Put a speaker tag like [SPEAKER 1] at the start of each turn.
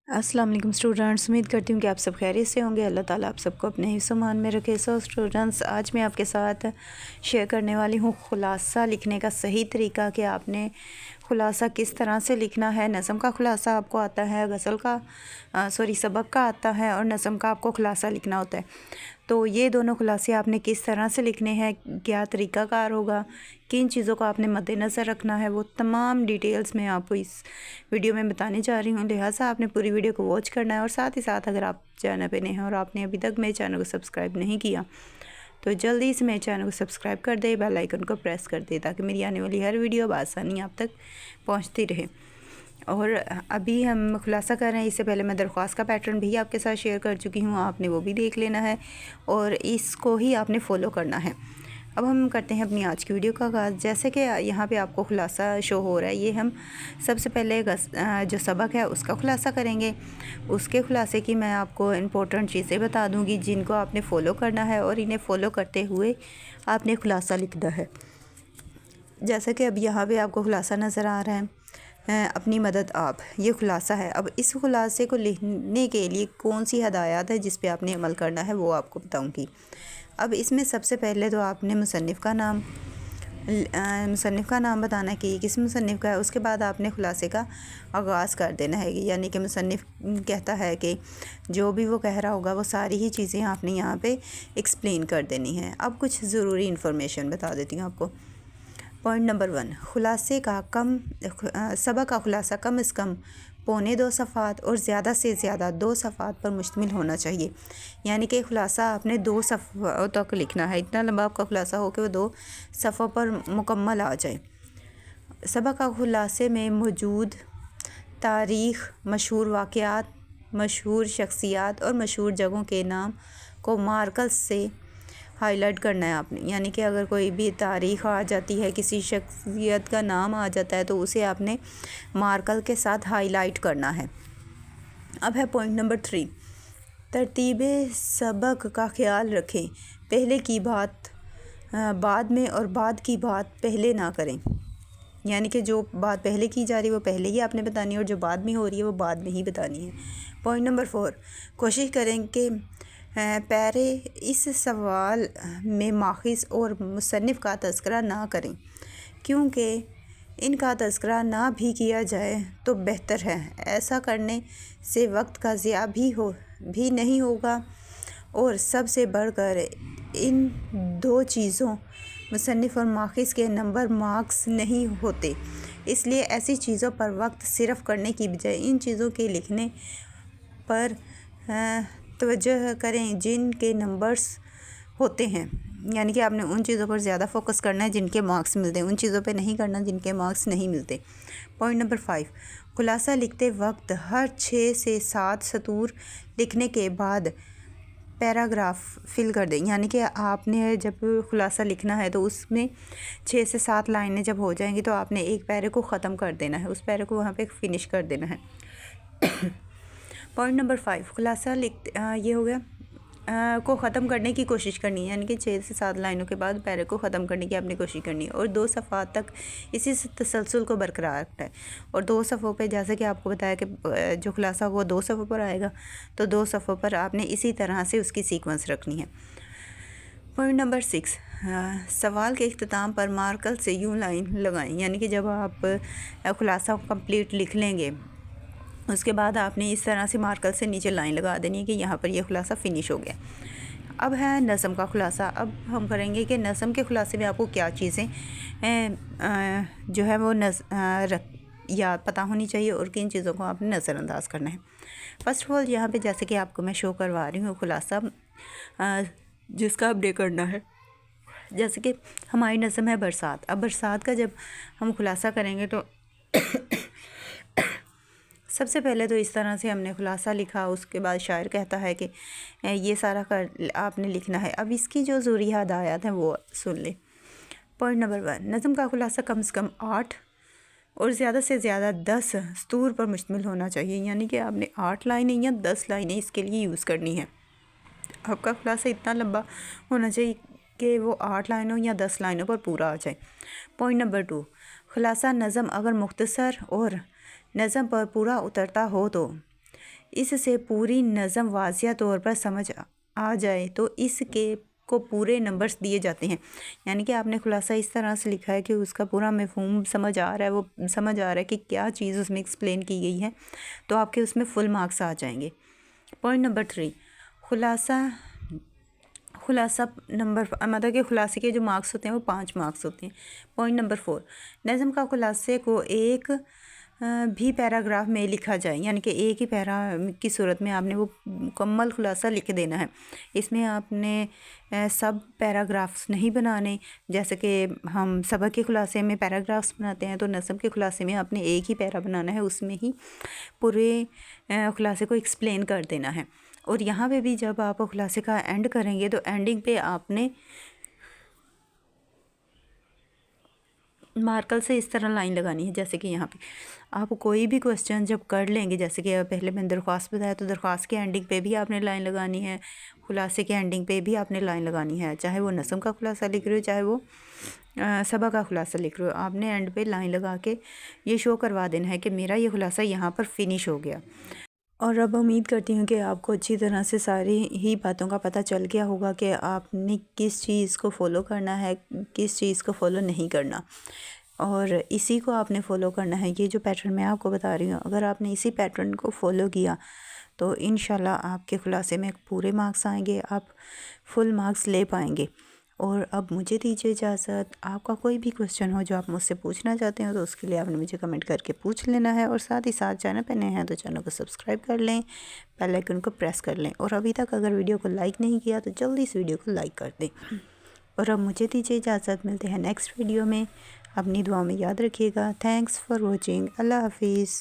[SPEAKER 1] अस्सलाम वालेकुम स्टूडेंट्स, उम्मीद करती हूँ कि आप सब खैरियत से होंगे। अल्लाह ताला आप सबको अपने हिफ्ज़-ओ-मान में रखे। सो स्टूडेंट्स, आज मैं आपके साथ शेयर करने वाली हूँ खुलासा लिखने का सही तरीका कि आपने खुलासा किस तरह से लिखना है। नज़म का खुलासा आपको आता है, गज़ल का सबक का आता है और नज़म का आपको खुलासा लिखना होता है। तो ये दोनों खुलासे आपने किस तरह से लिखने हैं, क्या तरीक़ाकार होगा, किन चीज़ों को आपने मद्देनज़र रखना है, वो तमाम डिटेल्स मैं आपको इस वीडियो में बताने जा रही हूँ। लिहाजा आपने पूरी वीडियो को वॉच करना है और साथ ही साथ अगर आप चैनल पे नए हैं और आपने अभी तक मेरे चैनल को सब्सक्राइब नहीं किया तो जल्दी से मेरे चैनल को सब्सक्राइब कर दे, बेल आइकन को प्रेस कर दे ताकि मेरी आने वाली हर वीडियो आसानी आप तक पहुँचती रहे। और अभी हम खुलासा कर रहे हैं, इससे पहले मैं दरख्वास्त का पैटर्न भी आपके साथ शेयर कर चुकी हूँ, आपने वो भी देख लेना है और इसको ही आपने फ़ॉलो करना है। अब हम करते हैं अपनी आज की वीडियो का आगाज़। जैसे कि यहाँ पे आपको खुलासा शो हो रहा है, ये हम सबसे पहले जो सबक है उसका खुलासा करेंगे। उसके खुलासे की मैं आपको इम्पोर्टेंट चीज़ें बता दूँगी जिनको आपने फ़ॉलो करना है और इन्हें फ़ॉलो करते हुए आपने खुलासा लिखना है। जैसे कि अब यहाँ पे आपको खुलासा नज़र आ रहा है, अपनी मदद आप, ये खुलासा है। अब इस खुलासे को लिखने के लिए कौन सी हदायत है जिस पे आपने अमल करना है वो आपको बताऊंगी। अब इसमें सबसे पहले तो आपने मुसन्निफ़ का नाम बताना है कि किस मुसन्निफ़ का है। उसके बाद आपने खुलासे का आगाज़ कर देना है, यानी कि मुसन्निफ़ कहता है कि जो भी वो कह रहा होगा वो सारी ही चीज़ें आपने यहाँ पे एक्सप्लेन कर देनी है। अब कुछ ज़रूरी इन्फॉर्मेशन बता देती हूँ आपको। पॉइंट नंबर 1, खुलासे का सबक का खुलासा कम से कम पौने 2 सफ़ात और ज़्यादा से ज़्यादा 2 सफ़ात पर मुश्तमिल होना चाहिए। यानी कि खुलासा आपने 2 सफ़ों तक लिखना है, इतना लंबा आपका खुलासा हो कि वो 2 सफ़ों पर मुकम्मल आ जाए। सबक का खुलासे में मौजूद तारीख़, मशहूर वाक़यात, मशहूर शख्सियात और मशहूर जगहों के नाम को मार्कर से हाईलाइट करना है आपने। यानी कि अगर कोई भी तारीख़ आ जाती है, किसी शख्सियत का नाम आ जाता है तो उसे आपने मार्कर के साथ हाईलाइट करना है। अब है पॉइंट नंबर 3, तरतीब सबक का ख्याल रखें। पहले की बात बाद में और बाद की बात पहले ना करें। यानी कि जो बात पहले की जा रही है वो पहले ही आपने बतानी है और जो बाद में हो रही है वो बाद में ही बतानी है। पॉइंट नंबर 4, कोशिश करें कि पैरे इस सवाल में माखिज़ और मुसन्निफ़ का तज़किरा ना करें, क्योंकि इनका तज़किरा ना भी किया जाए तो बेहतर है। ऐसा करने से वक्त का ज़िया भी नहीं होगा और सबसे बढ़कर इन 2 चीज़ों मुसन्निफ़ और माखिज़ के नंबर मार्क्स नहीं होते। इसलिए ऐसी चीज़ों पर वक्त सिर्फ़ करने की बजाय इन चीज़ों के लिखने पर तवज्जो करें जिनके नंबर्स होते हैं। यानी कि आपने उन चीज़ों पर ज़्यादा फोकस करना है जिनके मार्क्स मिलते हैं, उन चीज़ों पे नहीं करना जिनके मार्क्स नहीं मिलते। पॉइंट नंबर 5, खुलासा लिखते वक्त हर 6 से 7 सतूर लिखने के बाद पैराग्राफ फिल कर दें। यानी कि आपने जब खुलासा लिखना है तो उसमें 6 से 7 लाइनें जब हो जाएंगी तो आपने एक पैरे को ख़त्म कर देना है, उस पैरे को वहाँ पे फिनिश कर देना है। पॉइंट नंबर 5, खुलासा ये हो गया को ख़त्म करने की कोशिश करनी है। यानी कि 6 से 7 लाइनों के बाद पैरे को ख़त्म करने की आपने कोशिश करनी है और 2 सफ़ात तक इसी तसलसल को बरकरार रखना है। और 2 सफ़ों पे जैसे कि आपको बताया कि जो खुलासा वो 2 सफ़ों पर आएगा तो 2 सफ़ों पर आपने इसी तरह से उसकी सीक्वेंस रखनी है। पॉइंट नंबर 6, सवाल के इख्तिताम पर मार्कर से यूँ लाइन लगाएं। यानी कि जब आप खुलासा कंप्लीट लिख लेंगे उसके बाद आपने इस तरह से मार्कर से नीचे लाइन लगा देनी है कि यहाँ पर यह खुलासा फ़िनिश हो गया। अब है नज़म का खुलासा। अब हम करेंगे कि नज़म के खुलासे में आपको क्या चीज़ें जो है वो या पता होनी चाहिए और किन चीज़ों को आपने नज़रअंदाज करना है। फ़र्स्ट ऑफ ऑल यहाँ पे जैसे कि आपको मैं शो करवा रही हूँ खुलासा जिसका अपडे करना है। जैसे कि हमारी नज़म है बरसात। अब बरसात का जब हम खुलासा करेंगे तो सबसे पहले तो इस तरह से हमने खुलासा लिखा, उसके बाद शायर कहता है कि ये सारा कर आपने लिखना है। अब इसकी जो ज़रूरी हदायत हैं वो सुन ले। पॉइंट नंबर 1, नज़म का खुलासा कम से कम 8 और ज़्यादा से ज़्यादा 10 सतूर पर मुश्तमिल होना चाहिए। यानी कि आपने 8 लाइनें या 10 लाइनें इसके लिए यूज़ करनी है। आपका खुलासा इतना लंबा होना चाहिए कि वो 8 लाइनों या 10 लाइनों पर पूरा आ जाए। पॉइंट नंबर 2, खुलासा नज़म अगर मुख्तसर और नज़म पर पूरा उतरता हो तो इससे पूरी नज़म वाज़िया तौर पर समझ आ जाए तो इसके को पूरे नंबर्स दिए जाते हैं। यानी कि आपने खुलासा इस तरह से लिखा है कि उसका पूरा मफ़हूम समझ आ रहा है, वो समझ आ रहा है कि क्या चीज़ उसमें एक्सप्लेन की गई है, तो आपके उसमें फुल मार्क्स आ जाएंगे। पॉइंट नंबर 3, खुलासा नंबर मतलब कि खुलासे के जो मार्क्स होते हैं वो 5 मार्क्स होते हैं। पॉइंट नंबर 4, नज़म का खुलासे को एक भी पैराग्राफ में लिखा जाए, यानी कि एक ही पैरा की सूरत में आपने वो मुकम्मल खुलासा लिख देना है। इसमें आपने सब पैराग्राफ्स नहीं बनाने, जैसे कि हम सबक के खुलासे में पैराग्राफ्स बनाते हैं, तो नज़म के खुलासे में आपने एक ही पैरा बनाना है, उसमें ही पूरे खुलासे को एक्सप्लेन कर देना है। और यहाँ पे भी जब आप खुलासे का एंड करेंगे तो एंडिंग पे आपने मार्कर से इस तरह लाइन लगानी है, जैसे कि यहाँ पे आप कोई भी क्वेश्चन जब कर लेंगे, जैसे कि पहले मैंने दरख्वास्त बताया, तो दरख्वास्त के एंडिंग पे भी आपने लाइन लगानी है, खुलासे के एंडिंग पे भी आपने लाइन लगानी है। चाहे वो नज़म का खुलासा लिख रहे हो, चाहे वो सबक का खुलासा लिख रहे हो, आपने एंड पे लाइन लगा के ये शो करवा देना है कि मेरा ये खुलासा यहाँ पर फिनिश हो गया। और अब उम्मीद करती हूँ कि आपको अच्छी तरह से सारी ही बातों का पता चल गया होगा कि आपने किस चीज़ को फ़ॉलो करना है, किस चीज़ को फ़ॉलो नहीं करना, और इसी को आपने फ़ॉलो करना है। ये जो पैटर्न मैं आपको बता रही हूँ, अगर आपने इसी पैटर्न को फ़ॉलो किया तो इंशाल्लाह आपके खुलासे में पूरे मार्क्स आएंगे, आप फुल मार्क्स ले पाएंगे। और अब मुझे दीजिए इजाज़त। आपका कोई भी क्वेश्चन हो जो आप मुझसे पूछना चाहते हो तो उसके लिए आपने मुझे कमेंट करके पूछ लेना है, और साथ ही साथ चैनल पर नए हैं तो चैनल को सब्सक्राइब कर लें, बेल आइकन को प्रेस कर लें, और अभी तक अगर वीडियो को लाइक नहीं किया तो जल्दी इस वीडियो को लाइक कर दें। और अब मुझे दीजिए इजाज़त, मिलते हैं नेक्स्ट वीडियो में। अपनी दुआ में याद रखिएगा। Thanks for watching. अल्लाह हाफिज़।